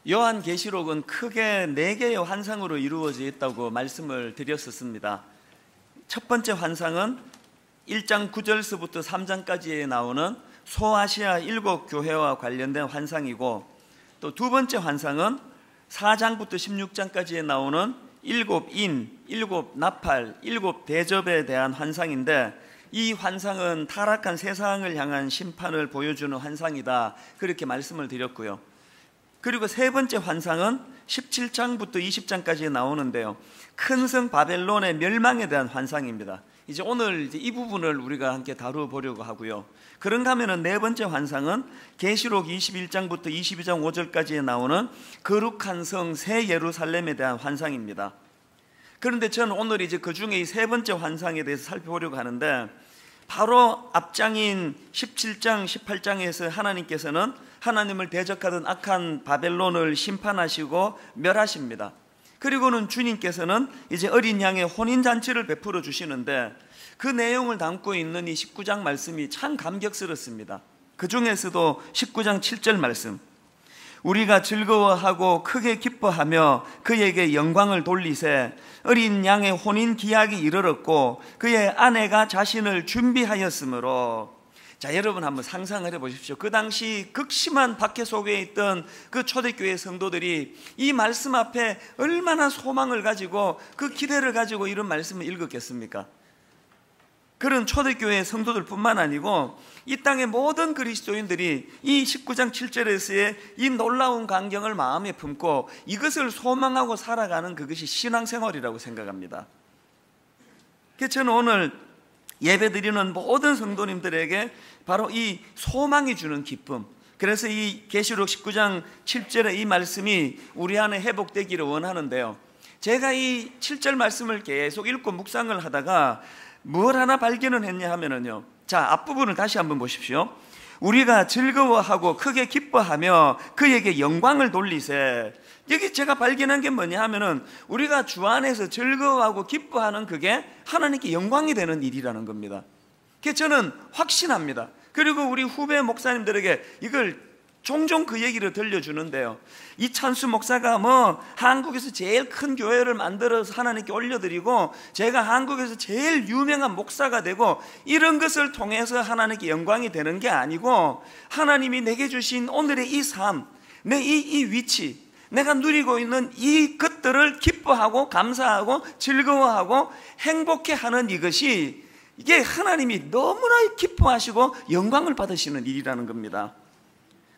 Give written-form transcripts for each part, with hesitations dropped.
요한계시록은 크게 4개의 환상으로 이루어져 있다고 말씀을 드렸었습니다. 첫 번째 환상은 1장 9절서부터 3장까지에 나오는 소아시아 7교회와 관련된 환상이고, 또 두 번째 환상은 4장부터 16장까지에 나오는 7인, 7나팔, 7대접에 대한 환상인데, 이 환상은 타락한 세상을 향한 심판을 보여주는 환상이다, 그렇게 말씀을 드렸고요. 그리고 세 번째 환상은 17장부터 20장까지 나오는데요, 큰 성 바벨론의 멸망에 대한 환상입니다. 이제 오늘 이 부분을 우리가 함께 다루어보려고 하고요. 그런가 하면은 네 번째 환상은 계시록 21장부터 22장 5절까지에 나오는 거룩한 성 새 예루살렘에 대한 환상입니다. 그런데 저는 오늘 이제 그 중에 이 세 번째 환상에 대해서 살펴보려고 하는데, 바로 앞장인 17장, 18장에서 하나님께서는 하나님을 대적하던 악한 바벨론을 심판하시고 멸하십니다. 그리고는 주님께서는 이제 어린 양의 혼인잔치를 베풀어 주시는데, 그 내용을 담고 있는 이 19장 말씀이 참 감격스럽습니다. 그 중에서도 19장 7절 말씀, 우리가 즐거워하고 크게 기뻐하며 그에게 영광을 돌리세, 어린 양의 혼인 기약이 이르렀고 그의 아내가 자신을 준비하였으므로. 자, 여러분 한번 상상을 해보십시오. 그 당시 극심한 박해 속에 있던 그 초대교회 성도들이 이 말씀 앞에 얼마나 소망을 가지고 그 기대를 가지고 이런 말씀을 읽었겠습니까? 그런 초대교회 성도들뿐만 아니고 이 땅의 모든 그리스도인들이 이 19장 7절에서의 이 놀라운 광경을 마음에 품고 이것을 소망하고 살아가는 그것이 신앙생활이라고 생각합니다. 그래서 저는 오늘 예배드리는 모든 성도님들에게 바로 이 소망이 주는 기쁨, 그래서 이 계시록 19장 7절의 이 말씀이 우리 안에 회복되기를 원하는데요, 제가 이 7절 말씀을 계속 읽고 묵상을 하다가 뭘 하나 발견을 했냐 하면은요, 자, 앞부분을 다시 한번 보십시오. 우리가 즐거워하고 크게 기뻐하며 그에게 영광을 돌리세. 여기 제가 발견한 게 뭐냐 하면은 우리가 주 안에서 즐거워하고 기뻐하는 그게 하나님께 영광이 되는 일이라는 겁니다. 그래서 저는 확신합니다. 그리고 우리 후배 목사님들에게 이걸 종종 그 얘기를 들려주는데요, 이찬수 목사가 한국에서 제일 큰 교회를 만들어서 하나님께 올려드리고 제가 한국에서 제일 유명한 목사가 되고 이런 것을 통해서 하나님께 영광이 되는 게 아니고, 하나님이 내게 주신 오늘의 이 삶, 내 이 위치, 내가 누리고 있는 이 것들을 기뻐하고 감사하고 즐거워하고 행복해하는 이것이, 이게 하나님이 너무나 기뻐하시고 영광을 받으시는 일이라는 겁니다.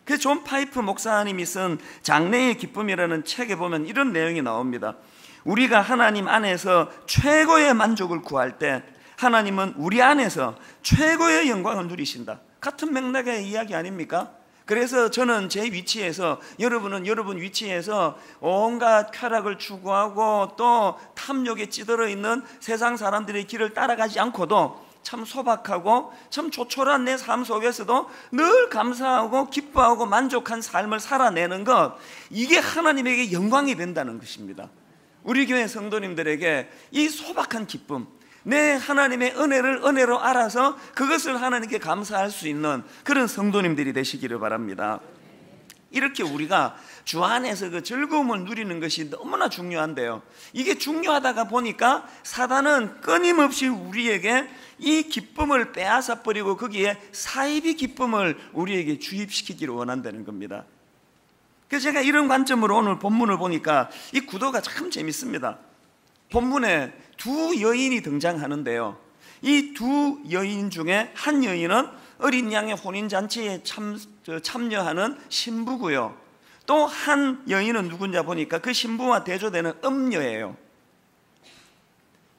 그래서 존 파이프 목사님이 쓴 장래의 기쁨이라는 책에 보면 이런 내용이 나옵니다. 우리가 하나님 안에서 최고의 만족을 구할 때 하나님은 우리 안에서 최고의 영광을 누리신다. 같은 맥락의 이야기 아닙니까? 그래서 저는 제 위치에서, 여러분은 여러분 위치에서 온갖 쾌락을 추구하고 또 탐욕에 찌들어 있는 세상 사람들의 길을 따라가지 않고도 참 소박하고 참 조촐한 내 삶 속에서도 늘 감사하고 기뻐하고 만족한 삶을 살아내는 것, 이게 하나님에게 영광이 된다는 것입니다. 우리 교회 성도님들에게 이 소박한 기쁨, 내 하나님의 은혜를 은혜로 알아서 그것을 하나님께 감사할 수 있는 그런 성도님들이 되시기를 바랍니다. 이렇게 우리가 주 안에서 그 즐거움을 누리는 것이 너무나 중요한데요, 이게 중요하다가 보니까 사단은 끊임없이 우리에게 이 기쁨을 빼앗아 버리고 거기에 사이비 기쁨을 우리에게 주입시키기를 원한다는 겁니다. 그래서 제가 이런 관점으로 오늘 본문을 보니까 이 구도가 참 재밌습니다. 본문에 두 여인이 등장하는데요, 이 두 여인 중에 한 여인은 어린 양의 혼인잔치에 참여하는 신부고요, 또 한 여인은 누군지 보니까 그 신부와 대조되는 음녀예요.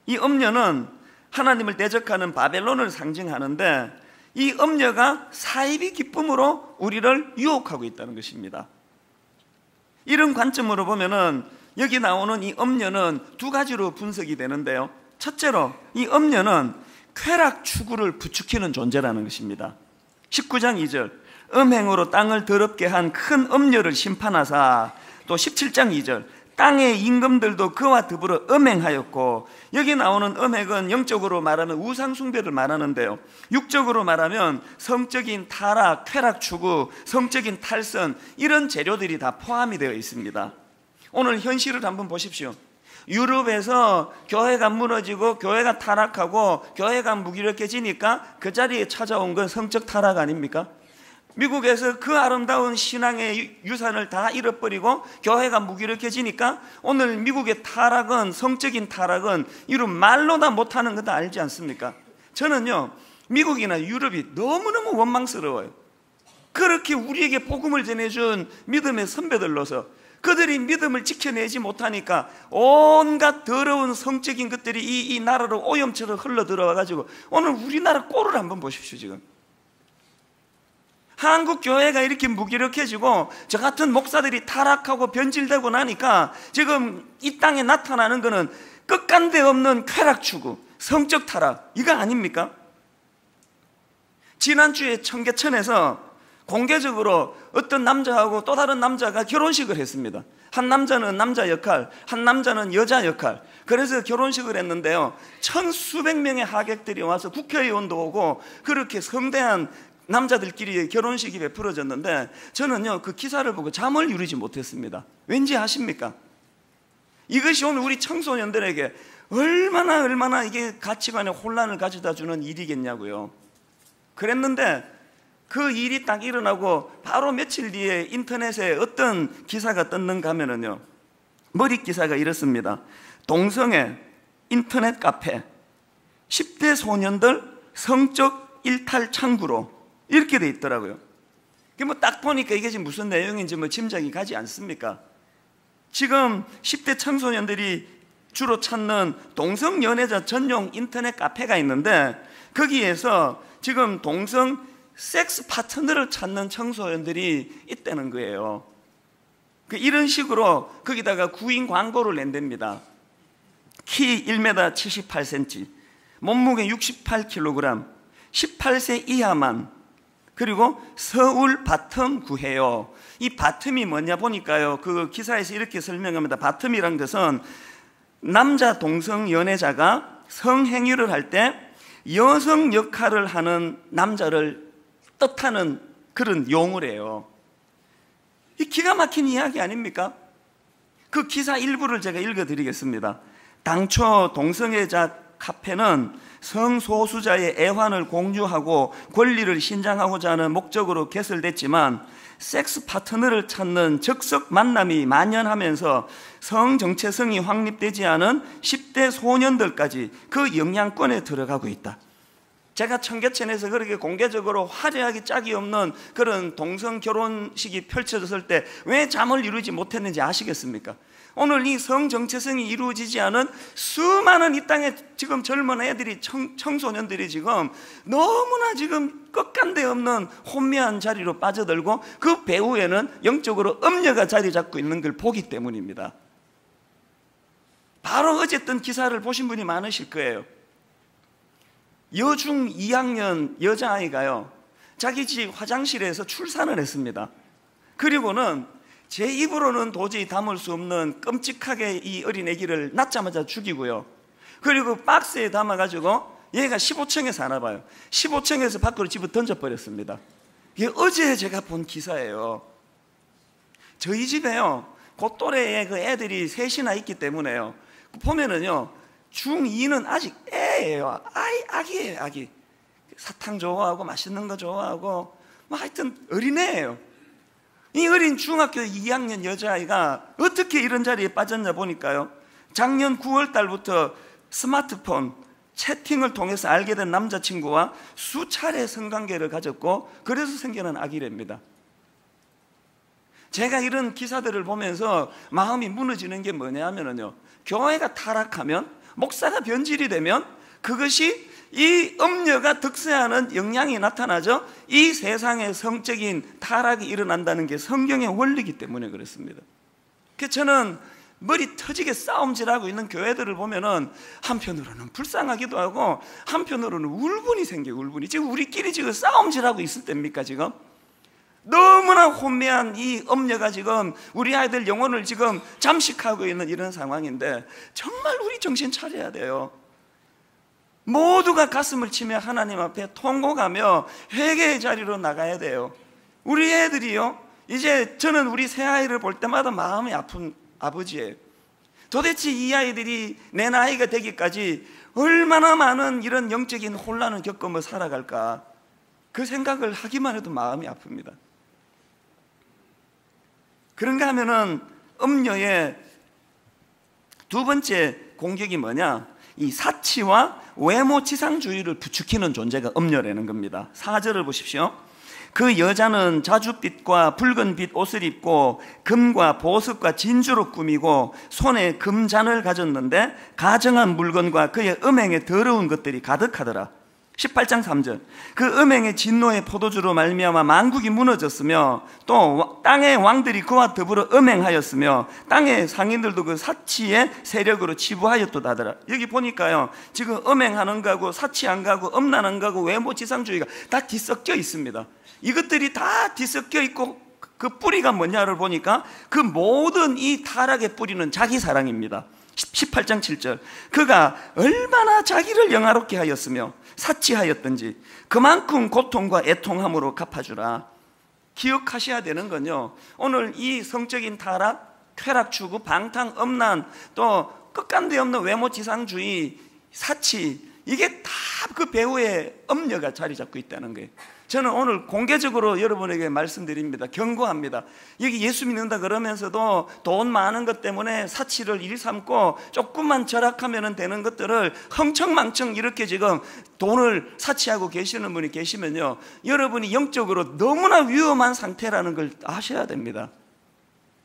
이 음녀는 하나님을 대적하는 바벨론을 상징하는데, 이 음녀가 사이비 기쁨으로 우리를 유혹하고 있다는 것입니다. 이런 관점으로 보면은 여기 나오는 이 음녀는 두 가지로 분석이 되는데요, 첫째로 이 음녀는 쾌락 추구를 부추기는 존재라는 것입니다. 19장 2절, 음행으로 땅을 더럽게 한 큰 음녀를 심판하사, 또 17장 2절, 땅의 임금들도 그와 더불어 음행하였고, 여기 나오는 음행은 영적으로 말하면 우상 숭배를 말하는데요, 육적으로 말하면 성적인 타락, 쾌락 추구, 성적인 탈선, 이런 재료들이 다 포함이 되어 있습니다. 오늘 현실을 한번 보십시오. 유럽에서 교회가 무너지고 교회가 타락하고 교회가 무기력해지니까 그 자리에 찾아온 건 성적 타락 아닙니까? 미국에서 그 아름다운 신앙의 유산을 다 잃어버리고 교회가 무기력해지니까 오늘 미국의 타락은, 성적인 타락은 이런 말로 다 못하는 거 다 알지 않습니까? 저는요, 미국이나 유럽이 너무너무 원망스러워요. 그렇게 우리에게 복음을 전해준 믿음의 선배들로서 그들이 믿음을 지켜내지 못하니까 온갖 더러운 성적인 것들이 이 나라로 오염처럼 흘러 들어와가지고 오늘 우리나라 꼴을 한번 보십시오. 지금 한국 교회가 이렇게 무기력해지고 저 같은 목사들이 타락하고 변질되고 나니까 지금 이 땅에 나타나는 것은 끝간데 없는 쾌락 추구, 성적 타락, 이거 아닙니까? 지난주에 청계천에서 공개적으로 어떤 남자하고 또 다른 남자가 결혼식을 했습니다. 한 남자는 남자 역할, 한 남자는 여자 역할. 그래서 결혼식을 했는데요, 천수백 명의 하객들이 와서 국회의원도 오고 그렇게 성대한 남자들끼리 결혼식이 베풀어졌는데, 저는요 그 기사를 보고 잠을 이루지 못했습니다. 왠지 아십니까? 이것이 오늘 우리 청소년들에게 얼마나 이게 가치관의 혼란을 가져다 주는 일이겠냐고요. 그랬는데 그 일이 딱 일어나고 바로 며칠 뒤에 인터넷에 어떤 기사가 떴는가 하면은요, 머릿 기사가 이렇습니다. 동성애 인터넷 카페 10대 소년들 성적 일탈 창구로, 이렇게 돼 있더라고요. 뭐 딱 보니까 이게 지금 무슨 내용인지 뭐 짐작이 가지 않습니까? 지금 10대 청소년들이 주로 찾는 동성연애자 전용 인터넷 카페가 있는데, 거기에서 지금 동성 섹스 파트너를 찾는 청소년들이 있다는 거예요. 이런 식으로 거기다가 구인 광고를 낸답니다. 키 1m 78cm, 몸무게 68kg, 18세 이하만, 그리고 서울 바텀 구해요. 이 바텀이 뭐냐 보니까요, 그 기사에서 이렇게 설명합니다. 바텀이란 것은 남자 동성 연애자가 성행위를 할 때 여성 역할을 하는 남자를 뜻하는 그런 용어래요. 이 기가 막힌 이야기 아닙니까? 그 기사 일부를 제가 읽어드리겠습니다. 당초 동성애자 카페는 성소수자의 애환을 공유하고 권리를 신장하고자 하는 목적으로 개설됐지만, 섹스 파트너를 찾는 적석 만남이 만연하면서 성정체성이 확립되지 않은 10대 소년들까지 그 영향권에 들어가고 있다. 제가 청계천에서 그렇게 공개적으로 화려하게 짝이 없는 그런 동성 결혼식이 펼쳐졌을 때 왜 잠을 이루지 못했는지 아시겠습니까? 오늘 이 성정체성이 이루어지지 않은 수많은 이 땅에 지금 젊은 애들이, 청소년들이 지금 너무나 지금 끝간데 없는 혼미한 자리로 빠져들고 그 배후에는 영적으로 음녀가 자리 잡고 있는 걸 보기 때문입니다. 바로 어제 뜬 기사를 보신 분이 많으실 거예요. 여중 2학년 여자아이가요, 자기 집 화장실에서 출산을 했습니다. 그리고는 제 입으로는 도저히 담을 수 없는 끔찍하게 이 어린 아기를 낳자마자 죽이고요, 그리고 박스에 담아가지고 얘가 15층에 사나 봐요. 15층에서 밖으로 집어 던져버렸습니다. 이게 어제 제가 본 기사예요. 저희 집에요, 그 또래의 그 애들이 셋이나 있기 때문에요, 보면은요 중2는 아직 애예요. 아기예요, 아기. 사탕 좋아하고 맛있는 거 좋아하고 뭐 하여튼 어린애예요. 이 어린 중학교 2학년 여자아이가 어떻게 이런 자리에 빠졌냐 보니까요, 작년 9월 달부터 스마트폰 채팅을 통해서 알게 된 남자친구와 수차례 성관계를 가졌고 그래서 생겨난 아기랍니다. 제가 이런 기사들을 보면서 마음이 무너지는 게 뭐냐 하면요, 교회가 타락하면, 목사가 변질이 되면 그것이 이 음녀가 득세하는 영향이 나타나죠. 이 세상에 성적인 타락이 일어난다는 게 성경의 원리이기 때문에 그렇습니다. 그래서 저는 머리 터지게 싸움질하고 있는 교회들을 보면은 한편으로는 불쌍하기도 하고 한편으로는 울분이 생겨요. 울분이. 지금 우리끼리 지금 싸움질하고 있을 때입니까? 지금 너무나 혼미한 이 음녀가 지금 우리 아이들 영혼을 지금 잠식하고 있는 이런 상황인데 정말 우리 정신 차려야 돼요. 모두가 가슴을 치며 하나님 앞에 통곡하며 회개의 자리로 나가야 돼요. 우리 애들이요, 이제 저는 우리 새아이를 볼 때마다 마음이 아픈 아버지예요. 도대체 이 아이들이 내 나이가 되기까지 얼마나 많은 이런 영적인 혼란을 겪으며 살아갈까, 그 생각을 하기만 해도 마음이 아픕니다. 그런가 하면은 음녀의 두 번째 공격이 뭐냐, 이 사치와 외모지상주의를 부추기는 존재가 음녀라는 겁니다. 4절을 보십시오. 그 여자는 자줏빛과 붉은빛 옷을 입고 금과 보석과 진주로 꾸미고 손에 금잔을 가졌는데 가정한 물건과 그의 음행에 더러운 것들이 가득하더라. 18장 3절. 그 음행의 진노의 포도주로 말미암아 만국이 무너졌으며 또 땅의 왕들이 그와 더불어 음행하였으며 땅의 상인들도 그 사치의 세력으로 치부하였도다 하더라. 여기 보니까요, 지금 음행하는 거하고 사치한 거하고 음란한 거하고 외모지상주의가 다 뒤섞여 있습니다. 이것들이 다 뒤섞여 있고 그 뿌리가 뭐냐를 보니까 그 모든 이 타락의 뿌리는 자기 사랑입니다. 18장 7절. 그가 얼마나 자기를 영화롭게 하였으며 사치하였던지 그만큼 고통과 애통함으로 갚아주라. 기억하셔야 되는 건요, 오늘 이 성적인 타락, 쾌락 추구, 방탕, 음란, 또 끝간데 없는 외모지상주의, 사치, 이게 다 그 배후에 음녀가 자리 잡고 있다는 거예요. 저는 오늘 공개적으로 여러분에게 말씀드립니다. 경고합니다. 여기 예수 믿는다 그러면서도 돈 많은 것 때문에 사치를 일삼고 조금만 절약하면 되는 것들을 흥청망청 이렇게 지금 돈을 사치하고 계시는 분이 계시면요, 여러분이 영적으로 너무나 위험한 상태라는 걸 아셔야 됩니다.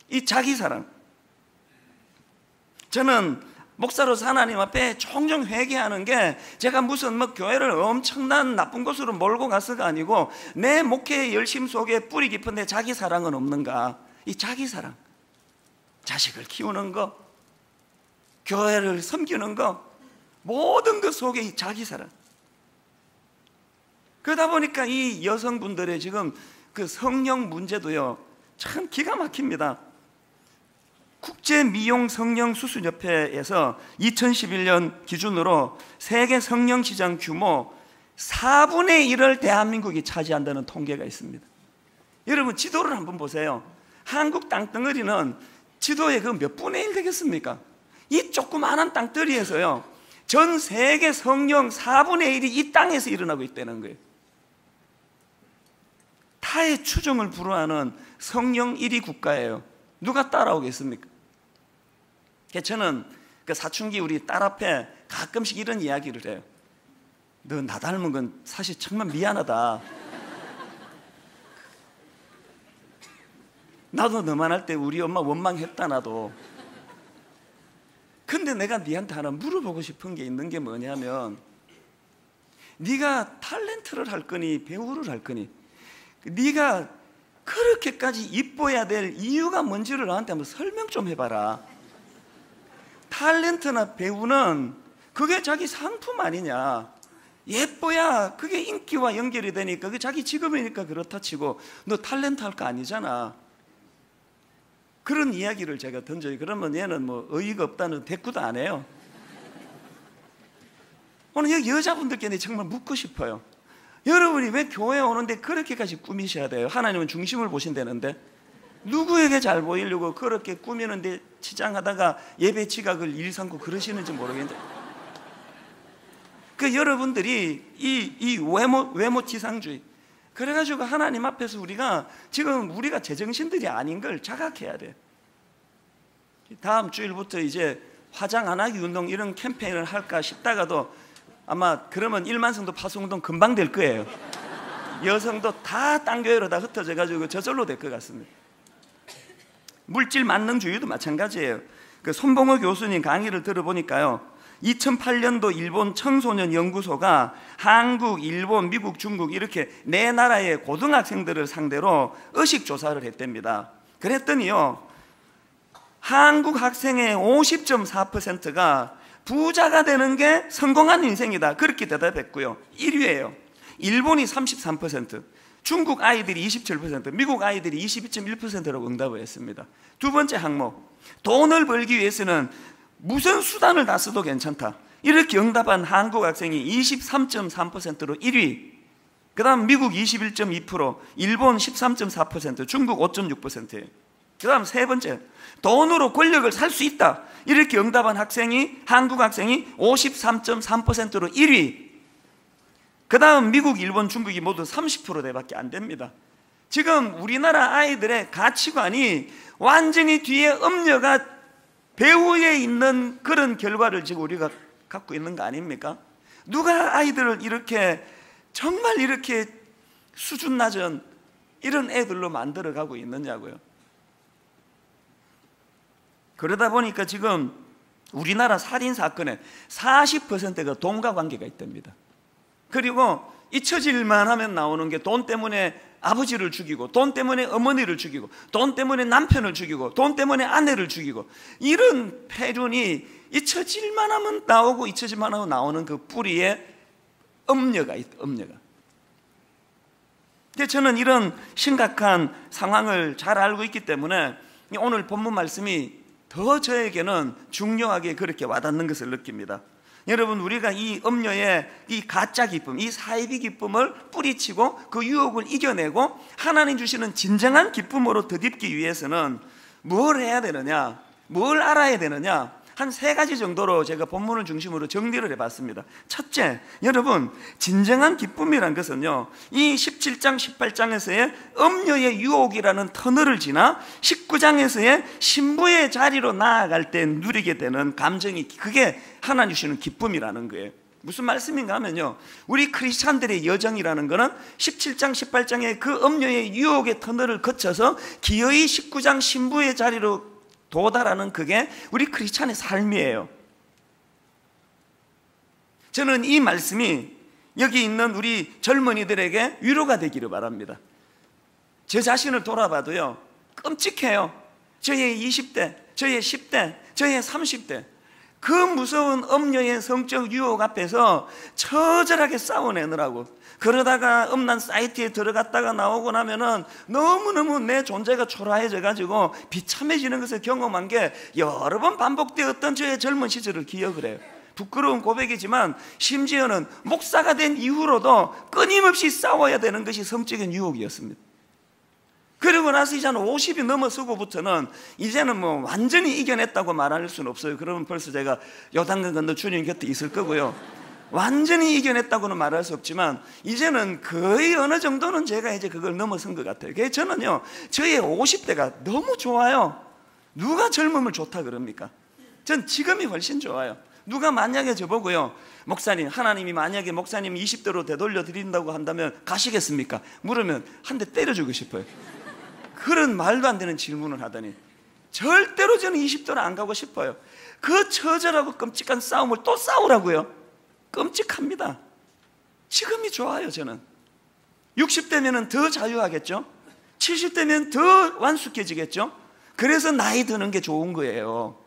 이 자기사랑. 저는 목사로서 하나님 앞에 종종 회개하는 게, 제가 무슨 교회를 엄청난 나쁜 곳으로 몰고 가서가 아니고 내 목회의 열심 속에 뿌리 깊은 데 자기 사랑은 없는가. 이 자기 사랑, 자식을 키우는 거, 교회를 섬기는 거, 모든 것 속에 이 자기 사랑. 그러다 보니까 이 여성분들의 지금 그 성령 문제도요, 참 기가 막힙니다. 국제미용성형수술협회에서 2011년 기준으로 세계 성형시장 규모 4분의 1을 대한민국이 차지한다는 통계가 있습니다. 여러분, 지도를 한번 보세요. 한국 땅덩어리는 지도의 그 몇 분의 1 되겠습니까? 이 조그마한 땅덩어리에서요, 전 세계 성령 4분의 1이 이 땅에서 일어나고 있다는 거예요. 타의 추종을 불허하는 성령 1위 국가예요. 누가 따라오겠습니까? 저는 그 사춘기 우리 딸 앞에 가끔씩 이런 이야기를 해요. 너 나 닮은 건 사실 정말 미안하다. 나도 너만 할 때 우리 엄마 원망했다, 나도. 근데 내가 니한테 하나 물어보고 싶은 게 있는 게 뭐냐면, 네가 탤런트를 할 거니 배우를 할 거니, 네가 그렇게까지 이뻐야 될 이유가 뭔지를 나한테 한번 설명 좀 해봐라. 탤런트나 배우는 그게 자기 상품 아니냐, 예뻐야 그게 인기와 연결이 되니까 그게 자기 직업이니까 그렇다 치고 너 탤런트 할 거 아니잖아. 그런 이야기를 제가 던져요. 그러면 얘는 뭐 어이가 없다는 대꾸도 안 해요. 오늘 여기 여자분들께 정말 묻고 싶어요. 여러분이 왜 교회에 오는데 그렇게까지 꾸미셔야 돼요? 하나님은 중심을 보신다는데 누구에게 잘 보이려고 그렇게 꾸미는데 치장하다가 예배 지각을 일삼고 그러시는지 모르겠는데, 그 여러분들이 이 외모지상주의, 그래가지고 하나님 앞에서 우리가 지금 우리가 제정신들이 아닌 걸 자각해야 돼. 다음 주일부터 이제 화장 안 하기 운동 이런 캠페인을 할까 싶다가도 아마 그러면 1만 성도 파송운동 금방 될 거예요. 여성도 다 딴 교회로 다 흩어져가지고 저절로 될 것 같습니다. 물질 만능주의도 마찬가지예요. 그 손봉호 교수님 강의를 들어보니까요, 2008년도 일본 청소년 연구소가 한국, 일본, 미국, 중국 이렇게 네 나라의 고등학생들을 상대로 의식 조사를 했답니다. 그랬더니요, 한국 학생의 50.4%가 부자가 되는 게 성공한 인생이다, 그렇게 대답했고요. 1위예요. 일본이 33%, 중국 아이들이 27%, 미국 아이들이 22.1%라고 응답을 했습니다. 두 번째 항목, 돈을 벌기 위해서는 무슨 수단을 다 써도 괜찮다. 이렇게 응답한 한국 학생이 23.3%로 1위, 그 다음 미국 21.2%, 일본 13.4%, 중국 5.6%예요. 그 다음 세 번째, 돈으로 권력을 살 수 있다. 이렇게 응답한 학생이, 한국 학생이 53.3%로 1위. 그 다음 미국, 일본, 중국이 모두 30%대밖에 안 됩니다. 지금 우리나라 아이들의 가치관이 완전히 뒤에 음녀가 배후에 있는 그런 결과를 지금 우리가 갖고 있는 거 아닙니까? 누가 아이들을 이렇게 정말 이렇게 수준 낮은 이런 애들로 만들어가고 있느냐고요. 그러다 보니까 지금 우리나라 살인사건의 40%가 돈과 관계가 있답니다. 그리고 잊혀질만 하면 나오는 게 돈 때문에 아버지를 죽이고, 돈 때문에 어머니를 죽이고, 돈 때문에 남편을 죽이고, 돈 때문에 아내를 죽이고, 이런 패륜이 잊혀질만 하면 나오고, 잊혀질만 하면 나오는 그 뿌리에 음녀가 있다. 음녀가. 근데 저는 이런 심각한 상황을 잘 알고 있기 때문에 오늘 본문 말씀이 더 저에게는 중요하게 그렇게 와닿는 것을 느낍니다. 여러분, 우리가 이 음녀의 이 가짜 기쁨, 이 사이비 기쁨을 뿌리치고 그 유혹을 이겨내고 하나님 주시는 진정한 기쁨으로 덧입기 위해서는 뭘 해야 되느냐, 뭘 알아야 되느냐, 한 세 가지 정도로 제가 본문을 중심으로 정리를 해봤습니다. 첫째, 여러분, 진정한 기쁨이란 것은요, 이 17장 18장에서의 음녀의 유혹이라는 터널을 지나 19장에서의 신부의 자리로 나아갈 때 누리게 되는 감정이, 그게 하나님 주시는 기쁨이라는 거예요. 무슨 말씀인가 하면요, 우리 크리스찬들의 여정이라는 것은 17장 18장의 그 음녀의 유혹의 터널을 거쳐서 기어이 19장 신부의 자리로 도달하는, 그게 우리 크리스찬의 삶이에요. 저는 이 말씀이 여기 있는 우리 젊은이들에게 위로가 되기를 바랍니다. 제 자신을 돌아봐도요, 끔찍해요. 저의 20대, 저의 10대, 저의 30대, 그 무서운 음녀의 성적 유혹 앞에서 처절하게 싸워내느라고, 그러다가 음란 사이트에 들어갔다가 나오고 나면은 너무너무 내 존재가 초라해져 가지고 비참해지는 것을 경험한 게 여러 번 반복되었던 저의 젊은 시절을 기억을 해요. 부끄러운 고백이지만 심지어는 목사가 된 이후로도 끊임없이 싸워야 되는 것이 성적인 유혹이었습니다. 그리고 나서 이제 한 50이 넘어서고부터는 이제는 뭐 완전히 이겨냈다고 말할 수는 없어요. 그러면 벌써 제가 요단강 건너 주님 곁에 있을 거고요. 완전히 이겨냈다고는 말할 수 없지만 이제는 거의 어느 정도는 제가 이제 그걸 넘어선 것 같아요. 그래서 저는요, 저의 50대가 너무 좋아요. 누가 젊음을 좋다 그럽니까? 전 지금이 훨씬 좋아요. 누가 만약에 저보고요, 목사님, 하나님이 만약에 목사님 20대로 되돌려 드린다고 한다면 가시겠습니까? 물으면 한 대 때려주고 싶어요. 그런 말도 안 되는 질문을 하더니 절대로 저는 20대로 안 가고 싶어요. 그 처절하고 끔찍한 싸움을 또 싸우라고요? 끔찍합니다. 지금이 좋아요. 저는 60대면 더 자유하겠죠? 70대면 더 완숙해지겠죠? 그래서 나이 드는 게 좋은 거예요.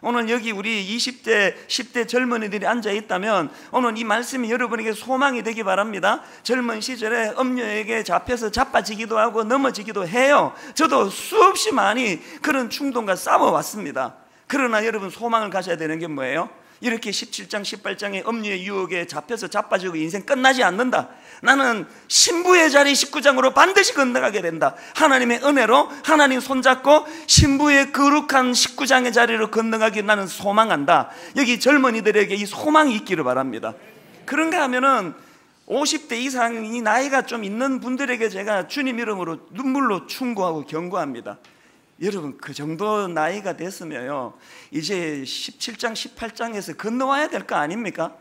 오늘 여기 우리 20대, 10대 젊은이들이 앉아있다면 오늘 이 말씀이 여러분에게 소망이 되기 바랍니다. 젊은 시절에 음녀에게 잡혀서 자빠지기도 하고 넘어지기도 해요. 저도 수없이 많이 그런 충동과 싸워왔습니다. 그러나 여러분, 소망을 가져야 되는 게 뭐예요? 이렇게 17장 18장의 음녀의 유혹에 잡혀서 자빠지고 인생 끝나지 않는다. 나는 신부의 자리 19장으로 반드시 건너가게 된다. 하나님의 은혜로 하나님 손잡고 신부의 거룩한 19장의 자리로 건너가기 나는 소망한다. 여기 젊은이들에게 이 소망이 있기를 바랍니다. 그런가 하면은 50대 이상이 나이가 좀 있는 분들에게 제가 주님 이름으로 눈물로 충고하고 경고합니다. 여러분, 그 정도 나이가 됐으면요, 이제 17장 18장에서 건너와야 될 거 아닙니까?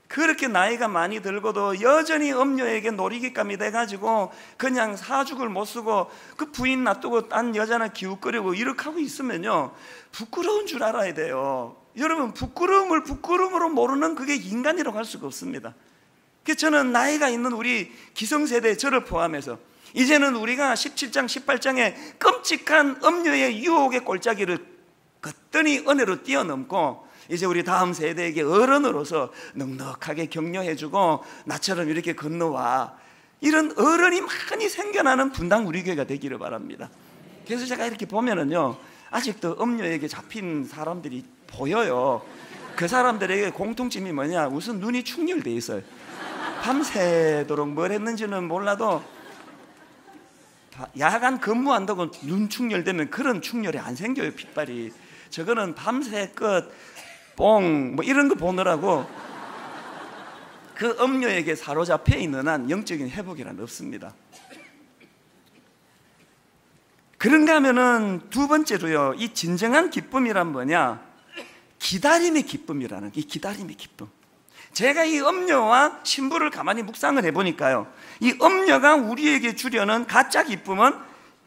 그렇게 나이가 많이 들고도 여전히 음녀에게 놀이기감이 돼가지고 그냥 사죽을 못 쓰고 그 부인 놔두고 딴 여자나 기웃거리고 이렇게 하고 있으면요, 부끄러운 줄 알아야 돼요. 여러분, 부끄러움을 부끄러움으로 모르는 그게 인간이라고 할 수가 없습니다. 그래서 저는 나이가 있는 우리 기성세대, 저를 포함해서 이제는 우리가 17장 18장의 끔찍한 음녀의 유혹의 골짜기를 거뜬히 은혜로 뛰어넘고 이제 우리 다음 세대에게 어른으로서 넉넉하게 격려해주고 나처럼 이렇게 건너와, 이런 어른이 많이 생겨나는 분당 우리 교회가 되기를 바랍니다. 그래서 제가 이렇게 보면은요, 아직도 음녀에게 잡힌 사람들이 보여요. 그 사람들에게 공통점이 뭐냐? 우선 눈이 충혈돼 있어요. 밤새도록 뭘 했는지는 몰라도 야간 근무한다고 눈 충혈되면 그런 충혈이 안 생겨요. 핏발이. 저거는 밤새 끝 뽕 뭐 이런 거 보느라고 그 음녀에게 사로잡혀 있는 한 영적인 회복이란 없습니다. 그런가 하면은 두 번째로요, 이 진정한 기쁨이란 뭐냐? 기다림의 기쁨이라는, 이 기다림의 기쁨. 제가 이 음녀와 신부를 가만히 묵상을 해보니까요, 이 음녀가 우리에게 주려는 가짜 기쁨은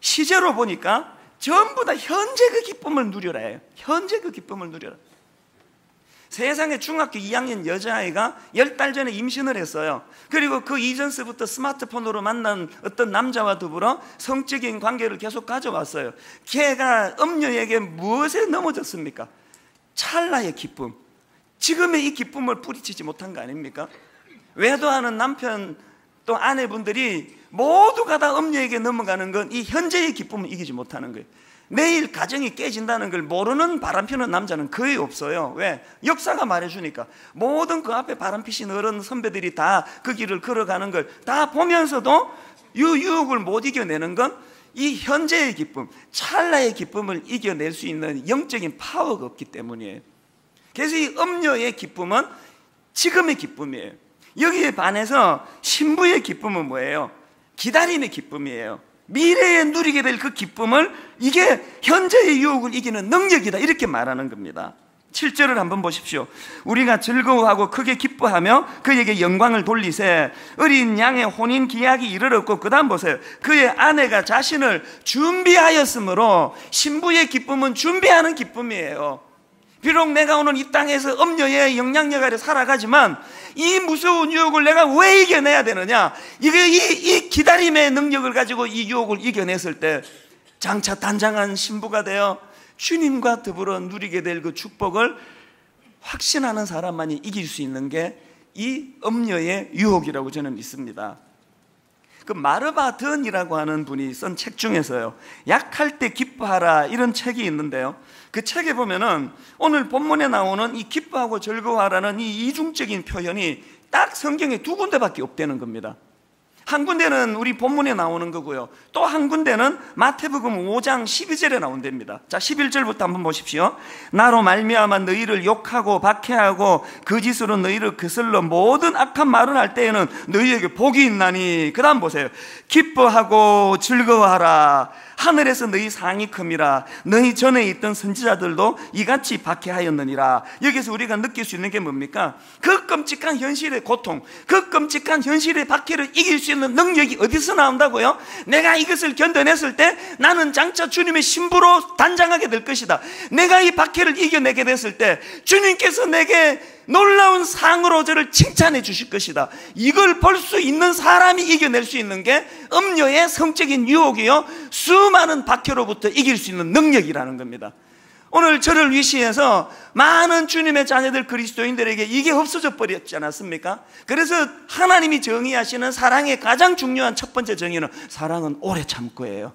시제로 보니까 전부 다 현재 그 기쁨을 누려라 해요. 현재 그 기쁨을 누려라. 세상에 중학교 2학년 여자아이가 10달 전에 임신을 했어요. 그리고 그 이전서부터 스마트폰으로 만난 어떤 남자와 더불어 성적인 관계를 계속 가져왔어요. 걔가 음녀에게 무엇에 넘어졌습니까? 찰나의 기쁨. 지금의 이 기쁨을 뿌리치지 못한 거 아닙니까? 외도하는 남편 또 아내분들이 모두가 다 음녀에게 넘어가는 건 이 현재의 기쁨을 이기지 못하는 거예요. 내일 가정이 깨진다는 걸 모르는 바람피는 남자는 거의 없어요. 왜? 역사가 말해주니까. 모든 그 앞에 바람피신 어른 선배들이 다 그 길을 걸어가는 걸 다 보면서도 유혹을 못 이겨내는 건 이 현재의 기쁨, 찰나의 기쁨을 이겨낼 수 있는 영적인 파워가 없기 때문이에요. 그래서 이 음녀의 기쁨은 지금의 기쁨이에요. 여기에 반해서 신부의 기쁨은 뭐예요? 기다림의 기쁨이에요. 미래에 누리게 될 그 기쁨을, 이게 현재의 유혹을 이기는 능력이다, 이렇게 말하는 겁니다. 7절을 한번 보십시오. 우리가 즐거워하고 크게 기뻐하며 그에게 영광을 돌리세. 어린 양의 혼인 기약이 이르렀고, 그 다음 보세요. 그의 아내가 자신을 준비하였으므로. 신부의 기쁨은 준비하는 기쁨이에요. 비록 내가 오늘 이 땅에서 음녀의 영향력 아래 살아가지만 이 무서운 유혹을 내가 왜 이겨내야 되느냐? 이 기다림의 능력을 가지고 이 유혹을 이겨냈을 때 장차 단장한 신부가 되어 주님과 더불어 누리게 될 그 축복을 확신하는 사람만이 이길 수 있는 게 이 음녀의 유혹이라고 저는 믿습니다. 그 마르바 던이라고 하는 분이 쓴 책 중에서요, 약할 때 기뻐하라, 이런 책이 있는데요, 그 책에 보면은 오늘 본문에 나오는 이 기뻐하고 즐거워하라는 이 이중적인 표현이 딱 성경에 두 군데밖에 없다는 겁니다. 한 군데는 우리 본문에 나오는 거고요, 또 한 군데는 마태복음 5장 12절에 나온답니다. 자, 11절부터 한번 보십시오. 나로 말미암아 너희를 욕하고 박해하고 거짓으로 너희를 거슬러 모든 악한 말을 할 때에는 너희에게 복이 있나니. 그 다음 보세요. 기뻐하고 즐거워하라. 하늘에서 너희 상이 큼이라. 너희 전에 있던 선지자들도 이같이 박해하였느니라. 여기서 우리가 느낄 수 있는 게 뭡니까? 그 끔찍한 현실의 고통, 그 끔찍한 현실의 박해를 이길 수 있는 능력이 어디서 나온다고요? 내가 이것을 견뎌냈을 때 나는 장차 주님의 신부로 단장하게 될 것이다. 내가 이 박해를 이겨내게 됐을 때 주님께서 내게 놀라운 상으로 저를 칭찬해 주실 것이다. 이걸 볼 수 있는 사람이 이겨낼 수 있는 게 음녀의 성적인 유혹이요, 수많은 박해로부터 이길 수 있는 능력이라는 겁니다. 오늘 저를 위시해서 많은 주님의 자녀들 그리스도인들에게 이게 없어져 버렸지 않았습니까? 그래서 하나님이 정의하시는 사랑의 가장 중요한 첫 번째 정의는 사랑은 오래 참고예요.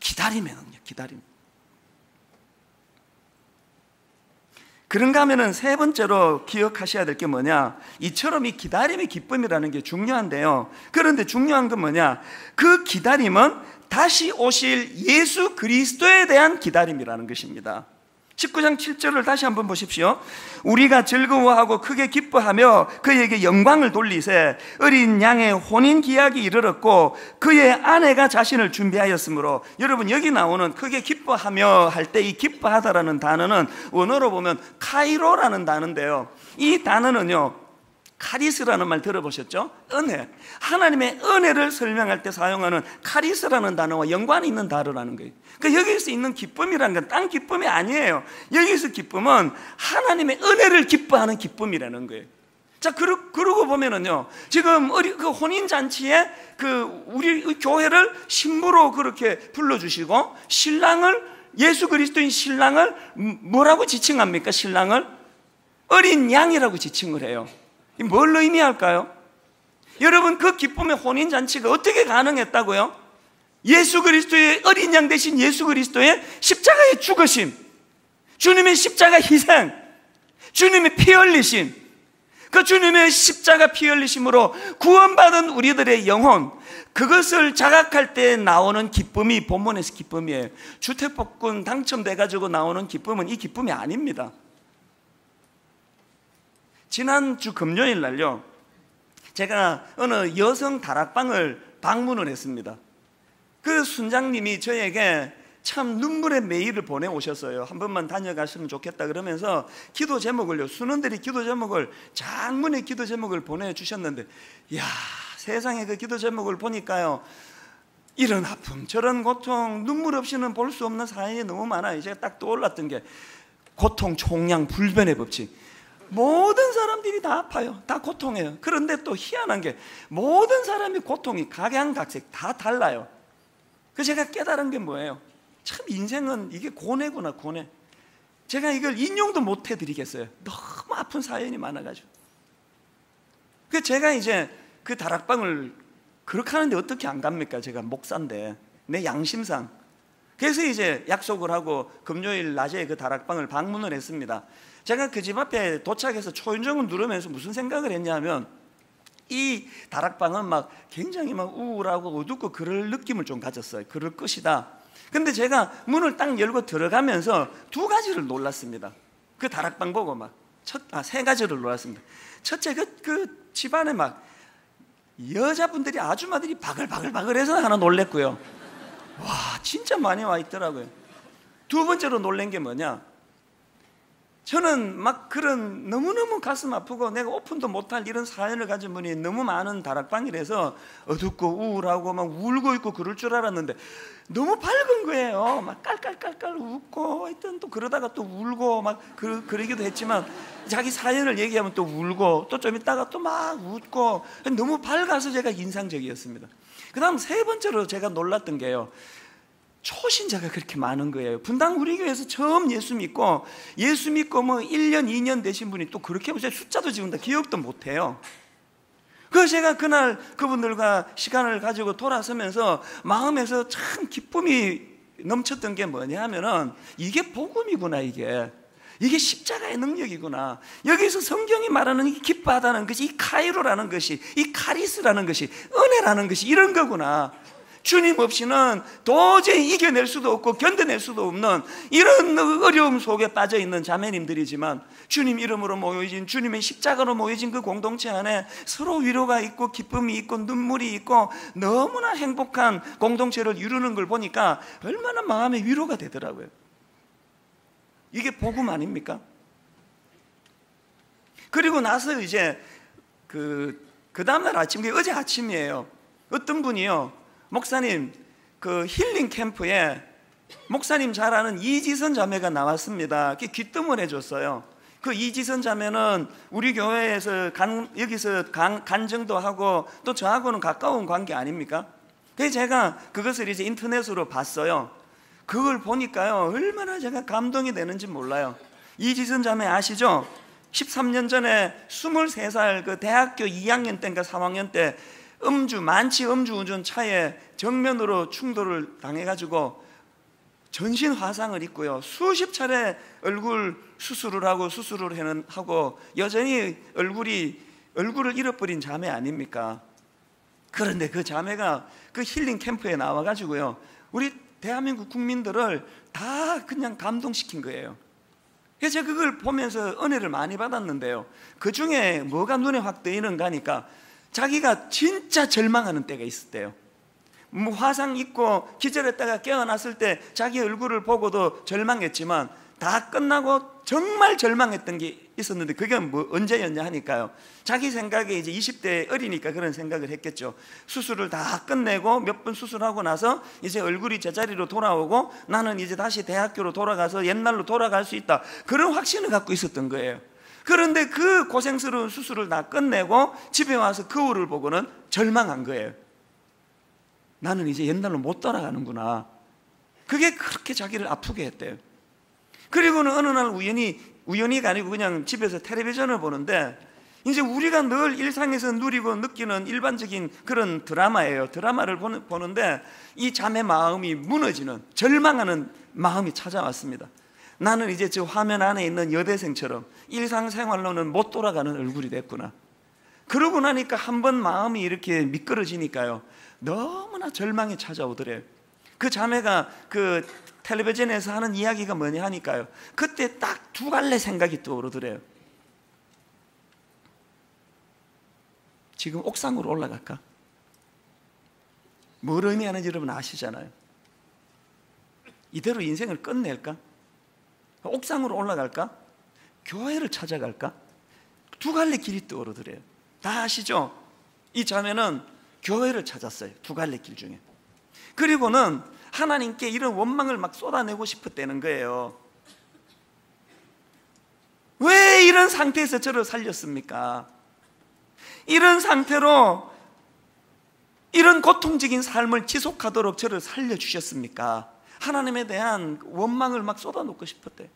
기다림의 능력, 기다림. 그런가 하면은 세 번째로 기억하셔야 될 게 뭐냐? 이처럼 이 기다림의 기쁨이라는 게 중요한데요, 그런데 중요한 건 뭐냐? 그 기다림은 다시 오실 예수 그리스도에 대한 기다림이라는 것입니다. 19장 7절을 다시 한번 보십시오. 우리가 즐거워하고 크게 기뻐하며 그에게 영광을 돌리세. 어린 양의 혼인 기약이 이르렀고 그의 아내가 자신을 준비하였으므로. 여러분, 여기 나오는 크게 기뻐하며 할 때 이 기뻐하다라는 단어는 원어로 보면 카이로라는 단어인데요, 이 단어는요, 카리스라는 말 들어보셨죠? 은혜. 하나님의 은혜를 설명할 때 사용하는 카리스라는 단어와 연관이 있는 단어라는 거예요. 그러니까 여기서 있는 기쁨이라는 건 딴 기쁨이 아니에요. 여기서 기쁨은 하나님의 은혜를 기뻐하는 기쁨이라는 거예요. 자, 그러고 보면은요, 지금 그 혼인잔치에 우리 교회를 신부로 그렇게 불러주시고 신랑을, 예수 그리스도인 신랑을 뭐라고 지칭합니까? 신랑을 어린 양이라고 지칭을 해요. 뭘 의미할까요? 여러분, 그 기쁨의 혼인잔치가 어떻게 가능했다고요? 예수 그리스도의 어린 양 대신 예수 그리스도의 십자가의 죽으심, 주님의 십자가 희생, 주님의 피 흘리심, 그 주님의 십자가 피 흘리심으로 구원받은 우리들의 영혼, 그것을 자각할 때 나오는 기쁨이 본문에서 기쁨이에요. 주택복권 당첨돼가지고 나오는 기쁨은 이 기쁨이 아닙니다. 지난주 금요일 날요, 제가 어느 여성 다락방을 방문을 했습니다. 그 순장님이 저에게 참 눈물의 메일을 보내오셨어요. 한 번만 다녀가시면 좋겠다 그러면서 기도 제목을요, 순원들이 기도 제목을, 장문의 기도 제목을 보내주셨는데, 이야, 세상에 그 기도 제목을 보니까요, 이런 아픔, 저런 고통, 눈물 없이는 볼 수 없는 사연이 너무 많아요. 제가 딱 떠올랐던 게 고통 총량 불변의 법칙. 모든 사람들이 다 아파요. 다 고통해요. 그런데 또 희한한 게 모든 사람이 고통이 각양각색 다 달라요. 그래서 제가 깨달은 게 뭐예요? 참 인생은 이게 고뇌구나, 고뇌. 제가 이걸 인용도 못 해드리겠어요. 너무 아픈 사연이 많아가지고. 그래서 제가 이제 그 다락방을 그렇게 하는데 어떻게 안 갑니까? 제가 목사인데, 내 양심상. 그래서 이제 약속을 하고 금요일 낮에 그 다락방을 방문을 했습니다. 제가 그 집 앞에 도착해서 초인종을 누르면서 무슨 생각을 했냐면, 이 다락방은 막 굉장히 막 우울하고 어둡고 그럴 느낌을 좀 가졌어요. 그럴 것이다. 근데 제가 문을 딱 열고 들어가면서 두 가지를 놀랐습니다. 그 다락방 보고 막 세 가지를 놀랐습니다. 첫째, 그 집안에 막 여자분들이, 아줌마들이 바글바글바글해서 하나 놀랬고요. 와, 진짜 많이 와 있더라고요. 두 번째로 놀란 게 뭐냐, 저는 막 그런 너무너무 가슴 아프고 내가 오픈도 못할 이런 사연을 가진 분이 너무 많은 다락방이라서 어둡고 우울하고 막 울고 있고 그럴 줄 알았는데, 너무 밝은 거예요. 막 깔깔깔깔 웃고, 하여튼 또 그러다가 또 울고 막 그러기도 했지만, 자기 사연을 얘기하면 또 울고, 또 좀 있다가 또 막 웃고, 너무 밝아서 제가 인상적이었습니다. 그 다음 세 번째로 제가 놀랐던 게요, 초신자가 그렇게 많은 거예요. 분당 우리 교회에서 처음 예수 믿고 뭐 1년 2년 되신 분이 또 그렇게 보세요. 숫자도 지금 다 기억도 못해요. 그래서 제가 그날 그분들과 시간을 가지고 돌아서면서 마음에서 참 기쁨이 넘쳤던 게 뭐냐 하면은, 이게 복음이구나, 이게 십자가의 능력이구나. 여기서 성경이 말하는 이 기뻐하다는 것이, 이 카이로라는 것이, 이 카리스라는 것이, 은혜라는 것이 이런 거구나. 주님 없이는 도저히 이겨낼 수도 없고 견뎌낼 수도 없는 이런 어려움 속에 빠져있는 자매님들이지만, 주님 이름으로 모여진, 주님의 십자가로 모여진 그 공동체 안에 서로 위로가 있고 기쁨이 있고 눈물이 있고 너무나 행복한 공동체를 이루는 걸 보니까 얼마나 마음에 위로가 되더라고요. 이게 복음 아닙니까? 그리고 나서 이제 그 다음날 아침, 어제 아침이에요. 어떤 분이요, 목사님, 그 힐링 캠프에 목사님 잘 아는 이지선 자매가 나왔습니다. 귀뜸을 해줬어요. 그 이지선 자매는 우리 교회에서 여기서 간증도 하고 또 저하고는 가까운 관계 아닙니까? 그래서 제가 그것을 이제 인터넷으로 봤어요. 그걸 보니까요, 얼마나 제가 감동이 되는지 몰라요. 이지선 자매 아시죠? 13년 전에 23살 그 대학교 2학년 때인가 3학년 때 만취 음주운전 차에 정면으로 충돌을 당해가지고 전신 화상을 입고요, 수십 차례 얼굴 수술을 하고 여전히 얼굴을 잃어버린 자매 아닙니까? 그런데 그 자매가 그 힐링 캠프에 나와가지고요, 우리 대한민국 국민들을 다 그냥 감동시킨 거예요. 그래서 제가 그걸 보면서 은혜를 많이 받았는데요, 그 중에 뭐가 눈에 확 띄는가 하니까, 자기가 진짜 절망하는 때가 있었대요. 뭐 화상 입고 기절했다가 깨어났을 때 자기 얼굴을 보고도 절망했지만, 다 끝나고 정말 절망했던 게 있었는데, 그게 뭐 언제였냐 하니까요, 자기 생각에 이제 20대 어리니까 그런 생각을 했겠죠. 수술을 다 끝내고 몇 번 수술하고 나서 이제 얼굴이 제자리로 돌아오고, 나는 이제 다시 대학교로 돌아가서 옛날로 돌아갈 수 있다, 그런 확신을 갖고 있었던 거예요. 그런데 그 고생스러운 수술을 다 끝내고 집에 와서 거울을 보고는 절망한 거예요. 나는 이제 옛날로 못 돌아가는구나. 그게 그렇게 자기를 아프게 했대요. 그리고는 어느 날 우연히가 아니고 그냥 집에서 텔레비전을 보는데, 이제 우리가 늘 일상에서 누리고 느끼는 일반적인 그런 드라마예요. 드라마를 보는데 이 자매 마음이 무너지는, 절망하는 마음이 찾아왔습니다. 나는 이제 저 화면 안에 있는 여대생처럼 일상생활로는 못 돌아가는 얼굴이 됐구나. 그러고 나니까 한번 마음이 이렇게 미끄러지니까요, 너무나 절망이 찾아오더래요. 그 자매가 그 텔레비전에서 하는 이야기가 뭐냐 하니까요, 그때 딱 두 갈래 생각이 떠오르더래요. 지금 옥상으로 올라갈까? 뭘 의미하는지 여러분 아시잖아요. 이대로 인생을 끝낼까? 옥상으로 올라갈까? 교회를 찾아갈까? 두 갈래 길이 떠오르더래요. 다 아시죠? 이 자매는 교회를 찾았어요. 두 갈래 길 중에. 그리고는 하나님께 이런 원망을 막 쏟아내고 싶었다는 거예요. 왜 이런 상태에서 저를 살렸습니까? 이런 상태로 이런 고통적인 삶을 지속하도록 저를 살려주셨습니까? 하나님에 대한 원망을 막 쏟아놓고 싶었대.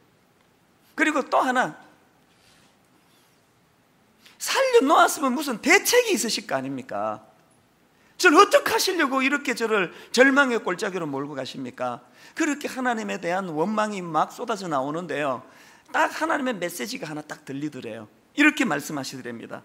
그리고 또 하나, 살려놓았으면 무슨 대책이 있으실 거 아닙니까? 저를 어떻게 하시려고 이렇게 저를 절망의 골짜기로 몰고 가십니까? 그렇게 하나님에 대한 원망이 막 쏟아져 나오는데요, 딱 하나님의 메시지가 하나 딱 들리더래요. 이렇게 말씀하시더랍니다.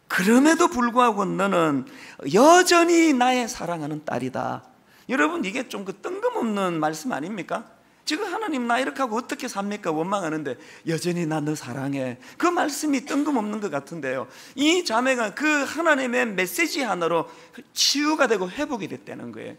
그럼에도 불구하고 너는 여전히 나의 사랑하는 딸이다. 여러분, 이게 좀 그 뜬금없는 말씀 아닙니까? 지금 하나님 나 이렇게 하고 어떻게 삽니까? 원망하는데 여전히 나 너 사랑해. 그 말씀이 뜬금없는 것 같은데요, 이 자매가 그 하나님의 메시지 하나로 치유가 되고 회복이 됐다는 거예요.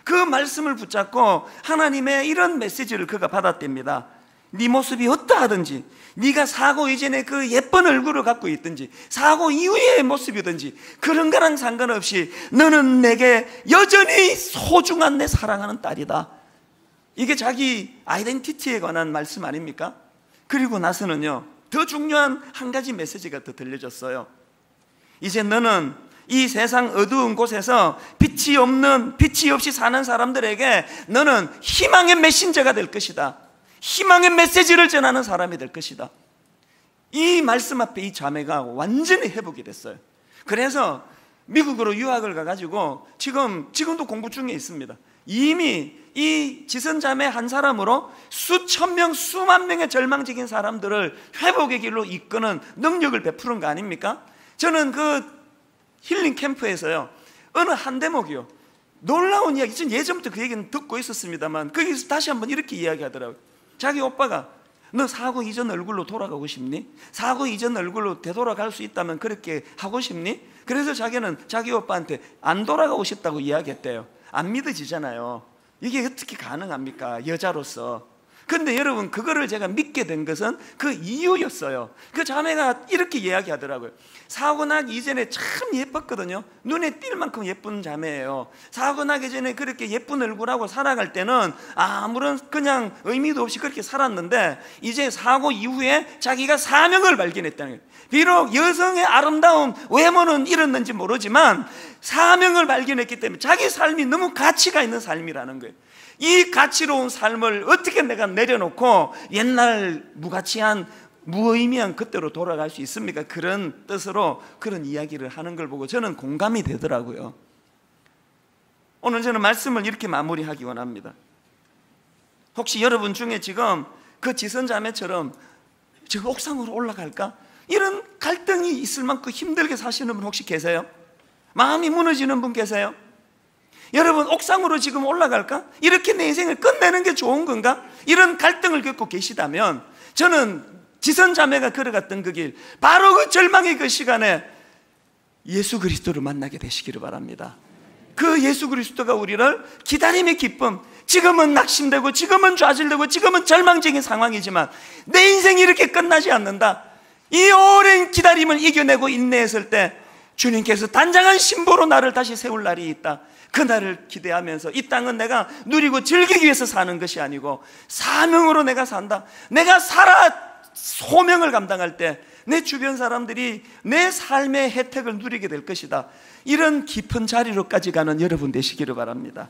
그 말씀을 붙잡고 하나님의 이런 메시지를 그가 받았답니다. 네 모습이 어떠하든지, 네가 사고 이전에 그 예쁜 얼굴을 갖고 있든지 사고 이후의 모습이든지 그런 거랑 상관없이 너는 내게 여전히 소중한 내 사랑하는 딸이다. 이게 자기 아이덴티티에 관한 말씀 아닙니까? 그리고 나서는요, 더 중요한 한 가지 메시지가 더 들려졌어요. 이제 너는 이 세상 어두운 곳에서 빛이 없이 사는 사람들에게 너는 희망의 메신저가 될 것이다. 희망의 메시지를 전하는 사람이 될 것이다. 이 말씀 앞에 이 자매가 완전히 회복이 됐어요. 그래서 미국으로 유학을 가가지고 지금도 공부 중에 있습니다. 이미 이 지선자매 한 사람으로 수천 명, 수만 명의 절망적인 사람들을 회복의 길로 이끄는 능력을 베푸는 거 아닙니까? 저는 그 힐링 캠프에서요, 어느 한 대목이요, 놀라운 이야기, 전 예전부터 그 얘기는 듣고 있었습니다만 거기서 다시 한번 이렇게 이야기하더라고요. 자기 오빠가 너 사고 이전 얼굴로 돌아가고 싶니? 사고 이전 얼굴로 되돌아갈 수 있다면 그렇게 하고 싶니? 그래서 자기는 자기 오빠한테 안 돌아가고 싶다고 이야기했대요. 안 믿어지잖아요. 이게 어떻게 가능합니까? 여자로서. 근데 여러분, 그거를 제가 믿게 된 것은 그 이유였어요. 그 자매가 이렇게 이야기하더라고요. 사고 나기 이전에 참 예뻤거든요. 눈에 띌 만큼 예쁜 자매예요. 사고 나기 전에 그렇게 예쁜 얼굴하고 살아갈 때는 아무런 그냥 의미도 없이 그렇게 살았는데, 이제 사고 이후에 자기가 사명을 발견했다는 거예요. 비록 여성의 아름다운 외모는 잃었는지 모르지만 사명을 발견했기 때문에 자기 삶이 너무 가치가 있는 삶이라는 거예요. 이 가치로운 삶을 어떻게 내가 내려놓고 옛날 무가치한 무의미한 그때로 돌아갈 수 있습니까? 그런 뜻으로 그런 이야기를 하는 걸 보고 저는 공감이 되더라고요. 오늘 저는 말씀을 이렇게 마무리하기 원합니다. 혹시 여러분 중에 지금 그 지선자매처럼 저 옥상으로 올라갈까? 이런 갈등이 있을 만큼 힘들게 사시는 분 혹시 계세요? 마음이 무너지는 분 계세요? 여러분, 옥상으로 지금 올라갈까? 이렇게 내 인생을 끝내는 게 좋은 건가? 이런 갈등을 겪고 계시다면 저는 지선자매가 걸어갔던 그 길, 바로 그 절망의 그 시간에 예수 그리스도를 만나게 되시기를 바랍니다. 그 예수 그리스도가 우리를 기다림의 기쁨, 지금은 낙심되고 지금은 좌절되고 지금은 절망적인 상황이지만 내 인생이 이렇게 끝나지 않는다. 이 오랜 기다림을 이겨내고 인내했을 때 주님께서 단장한 신부로 나를 다시 세울 날이 있다. 그 날을 기대하면서 이 땅은 내가 누리고 즐기기 위해서 사는 것이 아니고 사명으로 내가 산다. 내가 살아 소명을 감당할 때 내 주변 사람들이 내 삶의 혜택을 누리게 될 것이다. 이런 깊은 자리로까지 가는 여러분 되시기를 바랍니다.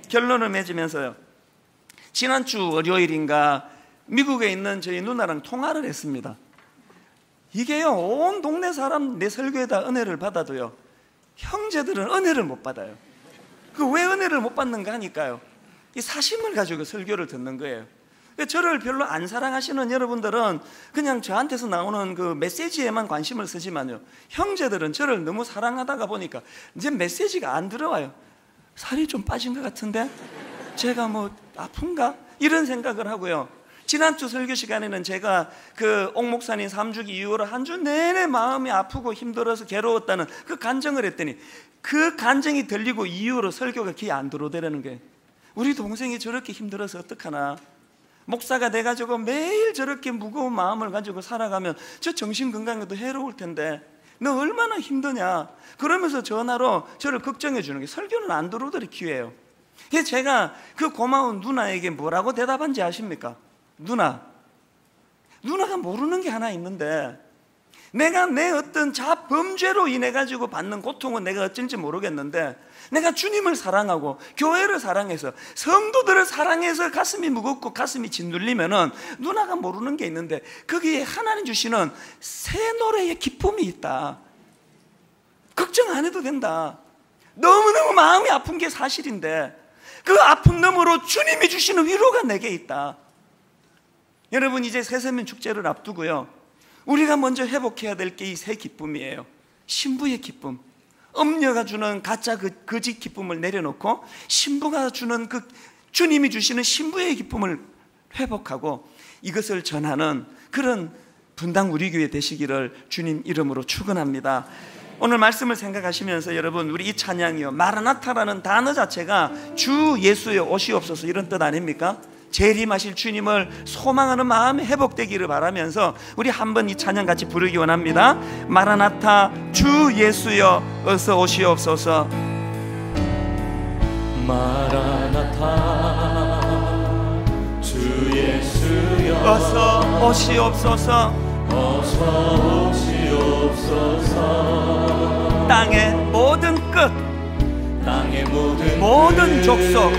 결론을 맺으면서요, 지난주 월요일인가 미국에 있는 저희 누나랑 통화를 했습니다. 이게요, 온 동네 사람 내 설교에다 은혜를 받아도요, 형제들은 은혜를 못 받아요. 그 왜 은혜를 못 받는가 하니까요, 이 사심을 가지고 설교를 듣는 거예요. 저를 별로 안 사랑하시는 여러분들은 그냥 저한테서 나오는 그 메시지에만 관심을 쓰지만요, 형제들은 저를 너무 사랑하다가 보니까 이제 메시지가 안 들어와요. 살이 좀 빠진 것 같은데? 제가 뭐 아픈가? 이런 생각을 하고요. 지난주 설교 시간에는 제가 그 옥 목사님 3주기 이후로 한 주 내내 마음이 아프고 힘들어서 괴로웠다는 그 간증을 했더니 그 간증이 들리고 이후로 설교가 귀에 안 들어오더라는 거예요. 우리 동생이 저렇게 힘들어서 어떡하나, 목사가 돼가지고 매일 저렇게 무거운 마음을 가지고 살아가면 저 정신건강에도 해로울 텐데 너 얼마나 힘드냐, 그러면서 전화로 저를 걱정해 주는 게, 설교는 안 들어오더니 귀해요. 그래서 제가 그 고마운 누나에게 뭐라고 대답한지 아십니까? 누나가 모르는 게 하나 있는데, 내가 내 어떤 범죄로 인해 가지고 받는 고통은 내가 어쩐지 모르겠는데, 내가 주님을 사랑하고 교회를 사랑해서 성도들을 사랑해서 가슴이 무겁고 가슴이 짓눌리면은 누나가 모르는 게 있는데, 거기에 하나님 주시는 새 노래의 기쁨이 있다. 걱정 안 해도 된다. 너무너무 마음이 아픈 게 사실인데 그 아픔 너머로 주님이 주시는 위로가 내게 있다. 여러분, 이제 새세면 축제를 앞두고요, 우리가 먼저 회복해야 될 게 이 새 기쁨이에요. 신부의 기쁨. 음녀가 주는 가짜 거짓 기쁨을 내려놓고 신부가 주는 그 주님이 주시는 신부의 기쁨을 회복하고 이것을 전하는 그런 분당 우리 교회 되시기를 주님 이름으로 축원합니다. 오늘 말씀을 생각하시면서 여러분, 우리 이 찬양이요, 마라나타라는 단어 자체가 주 예수여 오시옵소서 이런 뜻 아닙니까? 재림하실 주님을 소망하는 마음이 회복되기를 바라면서 우리 한번 이 찬양 같이 부르기 원합니다. 마라나타 주 예수여 어서 오시옵소서. 마라나타 주 예수여 어서 오시옵소서. 어서 오시옵소서. 땅의 모든 끝, 땅의 모든 족속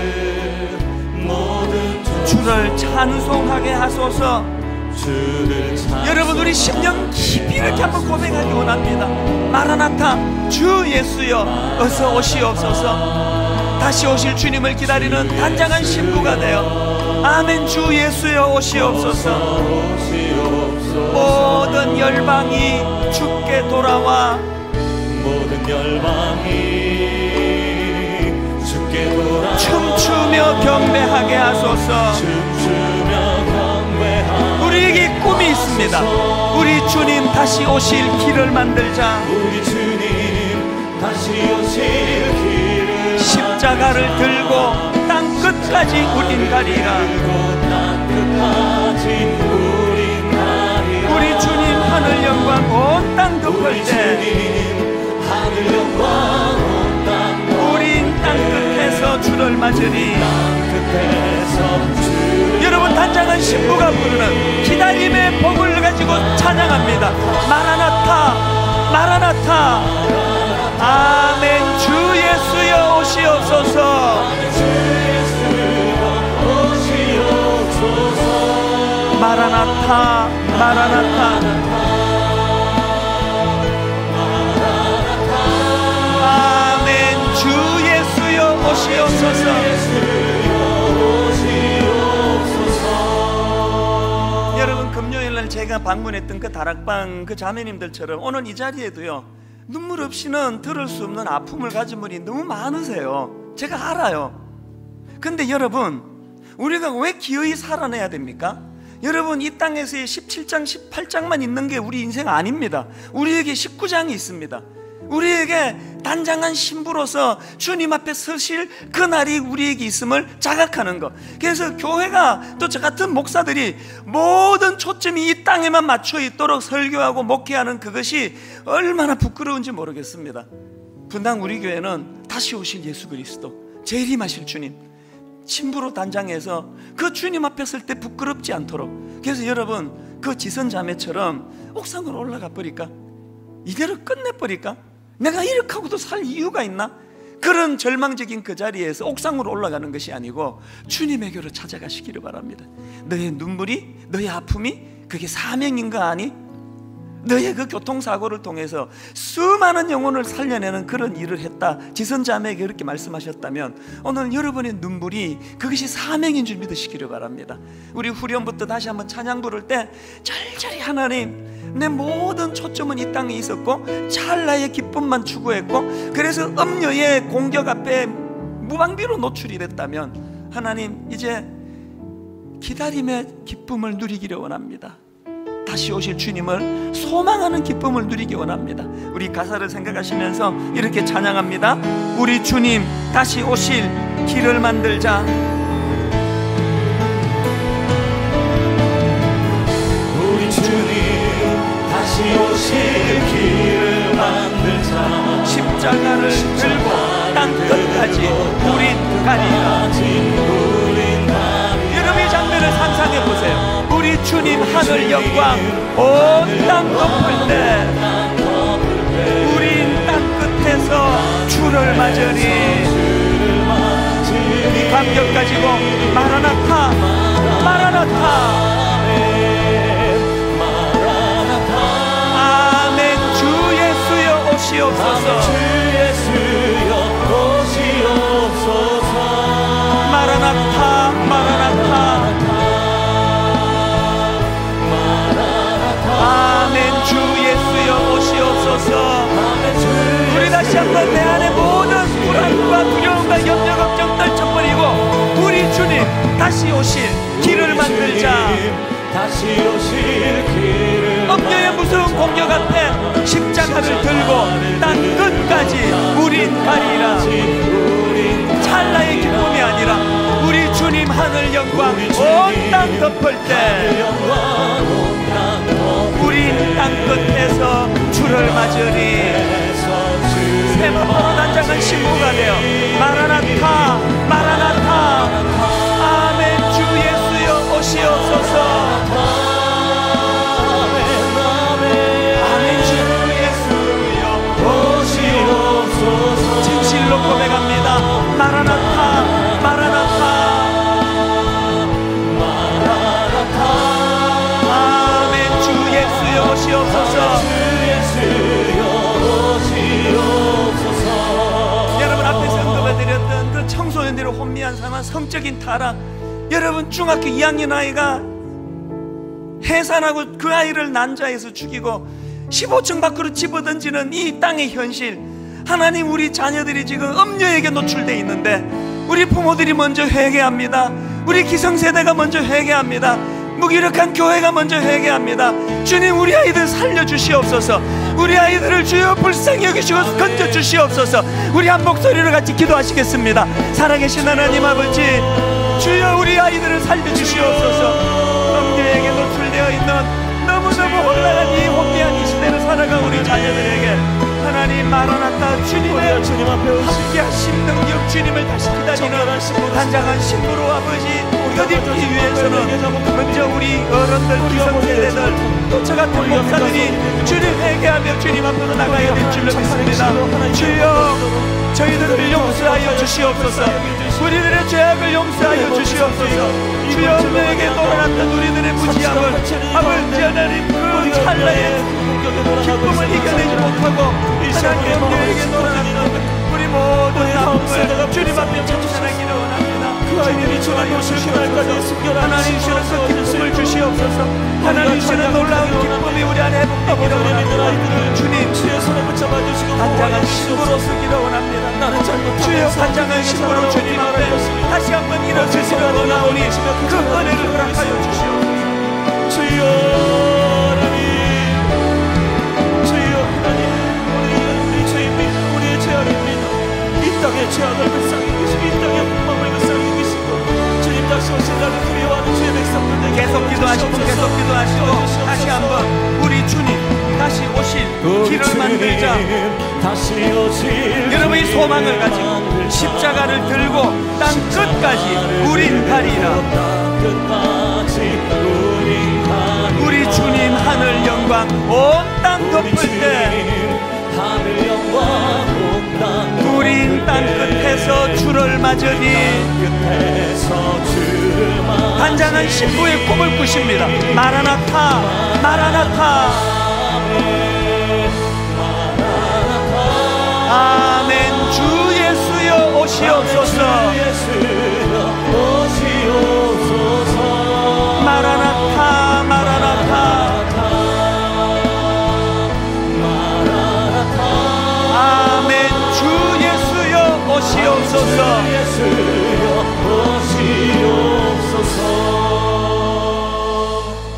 주를 찬송하게 하소서. 여러분, 우리 심령 깊이 이렇게 한번 고백하기 원합니다. 마라나타 주 예수여 어서 오시옵소서. 다시 오실 주님을 기다리는 단장한 신부가 되어 아멘 주 예수여 오시옵소서. 모든 열방이 주께 돌아와, 모든 열방이 주께 돌아와 춤추며 경배하게 하소서. 우리에게 꿈이 있습니다. 우리 주님 다시 오실 길을 만들자. 우리 주님 다시 오실 길을 십자가를 들고 땅 끝까지 우린 가리라. 우리 주님 하늘 영광 온 땅 덮을 때 우린 땅 끝에서 주를 맞으리. 여러분, 단장한 신부가 부르는 기다림의 복을 가지고 찬양합니다. 마라나타 마라나타. 아멘 주 예수여 오시옵소서. 마라나타 마라나타. 아멘 주 예수여 오시옵소서. 여러분, 금요일날 제가 방문했던 그 다락방 그 자매님들처럼 오늘 이 자리에도요, 눈물 없이는 들을 수 없는 아픔을 가진 분이 너무 많으세요. 제가 알아요. 근데 여러분, 우리가 왜 기어이 살아내야 됩니까? 여러분, 이 땅에서의 17장 18장만 있는 게 우리 인생 아닙니다. 우리에게 19장이 있습니다. 우리에게 단장한 신부로서 주님 앞에 서실 그날이 우리에게 있음을 자각하는 것. 그래서 교회가 또 저 같은 목사들이 모든 초점이 이 땅에만 맞춰 있도록 설교하고 목회하는 그것이 얼마나 부끄러운지 모르겠습니다. 분당 우리 교회는 다시 오실 예수 그리스도, 재림하실 주님, 신부로 단장해서 그 주님 앞에 설 때 부끄럽지 않도록. 그래서 여러분, 그 지선자매처럼 옥상으로 올라가 버릴까? 이대로 끝내버릴까? 내가 이렇게 하고도 살 이유가 있나? 그런 절망적인 그 자리에서 옥상으로 올라가는 것이 아니고 주님에게로 찾아가시기를 바랍니다. 너의 눈물이, 너의 아픔이 그게 사명인 거 아니? 너의 그 교통사고를 통해서 수많은 영혼을 살려내는 그런 일을 했다, 지선자매에게 그렇게 말씀하셨다면 오늘 여러분의 눈물이 그것이 사명인 줄 믿으시기를 바랍니다. 우리 후렴부터 다시 한번 찬양 부를 때 절절히 하나님, 내 모든 초점은 이 땅에 있었고 찰나의 기쁨만 추구했고, 그래서 음녀의 공격 앞에 무방비로 노출이 됐다면 하나님, 이제 기다림의 기쁨을 누리기를 원합니다. 다시 오실 주님을 소망하는 기쁨을 누리기 원합니다. 우리 가사를 생각하시면서 이렇게 찬양합니다. 우리 주님 다시 오실 길을 만들자. 우리 주님 다시 오실 길을 만들자. 십자가를 들고 땅 끝까지 우린 가리라. 여러분 이 장면을 상상해 보세요. 우리 주님 하늘 영광 온 땅 덮을 때 우린 땅 끝에서 주를 맞으리. 이 감격 가지고 마라나타 마라나타 아멘. 주 예수여 오시옵소서. 주 예수여 오시옵소서. 마라나타 마라나타 아멘. 주 예수여 오시옵소서. 우리 다시 한번 내 안에 모든 불안과 두려움과 염려 걱정 떨쳐버리고 우리 주님 다시 오실 길을 만들자. 다시 오실 길을 음녀의 무서운 공격 앞에 십자가를 들고 땅 끝까지 우린 가리라. 찰나의 기쁨이 아니라 우리 주님 하늘 영광 온 땅 덮을 때 우린 땅 끝에서 주를 맞으리. 세마포로 단장한 신부가 되어 마라나타 마라나타 아멘. 주 예수여 오시옵소서. 아멘. 주 예수여 오시옵소서. 진실로 고백합니다. 마라나타 마라나타 아멘. 주 예수여 오시옵소서. 여러분 앞에서 언급해드렸던 그 청소년들의 혼미한 상황, 성적인 타락, 여러분 중학교 2학년 아이가 해산하고 그 아이를 난자에서 죽이고 15층 밖으로 집어던지는 이 땅의 현실, 하나님 우리 자녀들이 지금 음녀에게 노출되어 있는데 우리 부모들이 먼저 회개합니다. 우리 기성세대가 먼저 회개합니다. 무기력한 교회가 먼저 회개합니다. 주님 우리 아이들 살려주시옵소서. 우리 아이들을 주여 불쌍히 여기시고 건져주시옵소서. 우리 한 목소리로 같이 기도하시겠습니다. 살아계신 하나님 아버지, 주여 우리 아이들을 살려주시옵소서. 음녀에게 노출되어 있는 너무너무 혼란한 이 혼미한 이 시대를 살아가 우리 자녀들에게 하나님 마라나타 주님의 함께하신 능력, 주님을 다시 기다리는 단장한 신부로 아버지 더디기 위해서는 먼저 우리 어른들, 기성세대들, 또 저 같은 목사들이 주님 회개하며 주님 앞으로 나가야 될 줄로 믿습니다. 주여 저희들을 용서하여 주시옵소서. 우리들의 죄악을 용서하여 주시옵소서. 주여 음녀에게 놀아났던 우리들의 무지함을 아버지 하나님 그 찰나의 기쁨을 이겨내지 못하고 하나님 음녀에게 놀아났던 우리 모든 나쁨을 주님 앞에 청산하기를 원합니다. 주님이 저를 오실 그날까지 숨겨라. 하나님 주는 그 기쁨을 주시옵소서. 하나님 주는 놀라운 기쁨이 우리 안에 회복되기를 원합니다. 주님 주의 손에 붙잡아주시고 단장한 신부로 서기를 원합니다. 주여 단장한 신부로 주님 앞에 다시 한번 일어서시며 원하오니 그 은혜를 허락하여 주시옵소서. 주여 하나님, 주여 하나님, 우리 죄입니다. 우리의 죄악입니다. 이 땅의 죄악을 불쌍히 여기시고 이 땅의 폭망을 불쌍히 여기시고 주님 다시 오신 날을 두려워하는 주의 백성들 계속 기도하시고 계속 기도하시고 다시 한번 우리 주님 다시 오실 길을 만들자. 다시 오실 여러분 이 소망을 가지고 십자가를 들고 땅 끝까지 우린 가리라. 우리 주님 하늘 영광 온 땅 덮을 때 우린 땅 끝에서 주를 맞으니 단장한 신부의 꿈을 꾸십니다. 마라나타 마라나타 아멘. 주 예수여 오시옵소서. 마라나타 마라나타. 아멘. 주 예수여 오시옵소서.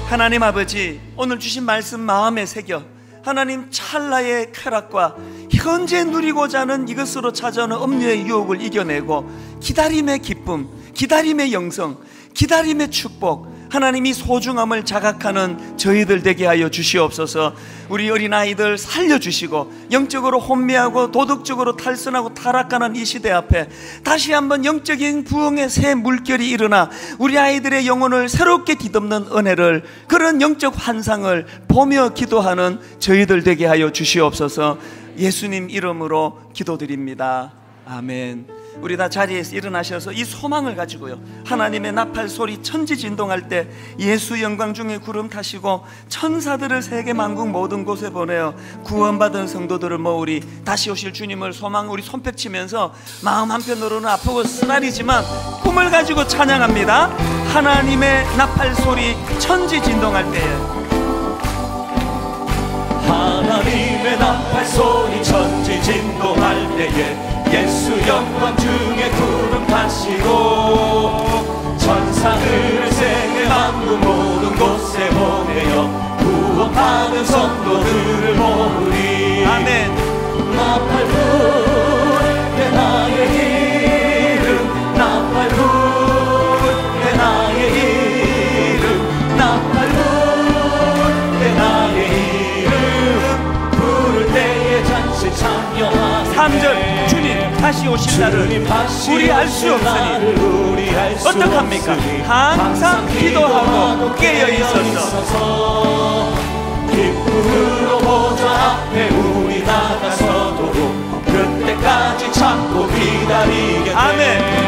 하나님 아버지, 오늘 주신 말씀 마음에 새겨 하나님 찰나의 쾌락과 현재 누리고자 하는 이것으로 찾아오는 음료의 유혹을 이겨내고 기다림의 기쁨, 기다림의 영성, 기다림의 축복, 하나님이 소중함을 자각하는 저희들 되게 하여 주시옵소서. 우리 어린아이들 살려주시고 영적으로 혼미하고 도덕적으로 탈선하고 타락하는 이 시대 앞에 다시 한번 영적인 부흥의 새 물결이 일어나 우리 아이들의 영혼을 새롭게 뒤덮는 은혜를, 그런 영적 환상을 보며 기도하는 저희들 되게 하여 주시옵소서. 예수님 이름으로 기도드립니다. 아멘. 우리 다 자리에서 일어나셔서 이 소망을 가지고요, 하나님의 나팔 소리 천지진동할 때 예수 영광 중에 구름 타시고 천사들을 세계 만국 모든 곳에 보내어 구원받은 성도들을 모으리. 다시 오실 주님을 소망, 우리 손뼉치면서 마음 한편으로는 아프고 쓰라리지만 꿈을 가지고 찬양합니다. 하나님의 나팔 소리 천지진동할 때에, 하나님의 나팔 소리 천지진동할 때에 예수 영광 중에 구름 타시고 천사들을 세계 만국 모든 곳에 보내어 구원받은 성도들을 모으리. 아멘. 나팔 불 때 나의 이름, 나팔 불 때 나의 이름, 나팔 불 때 나의 이름, 부를 때에 잔치 참여하세. 3절 다시 오실 날을 우리 알 수 없으니 어떡합니까? 항상 기도하고 깨어 있어서 기쁨으로 보좌 앞에 우리 나가서도 그때까지 참고 기다리겠네. 아멘.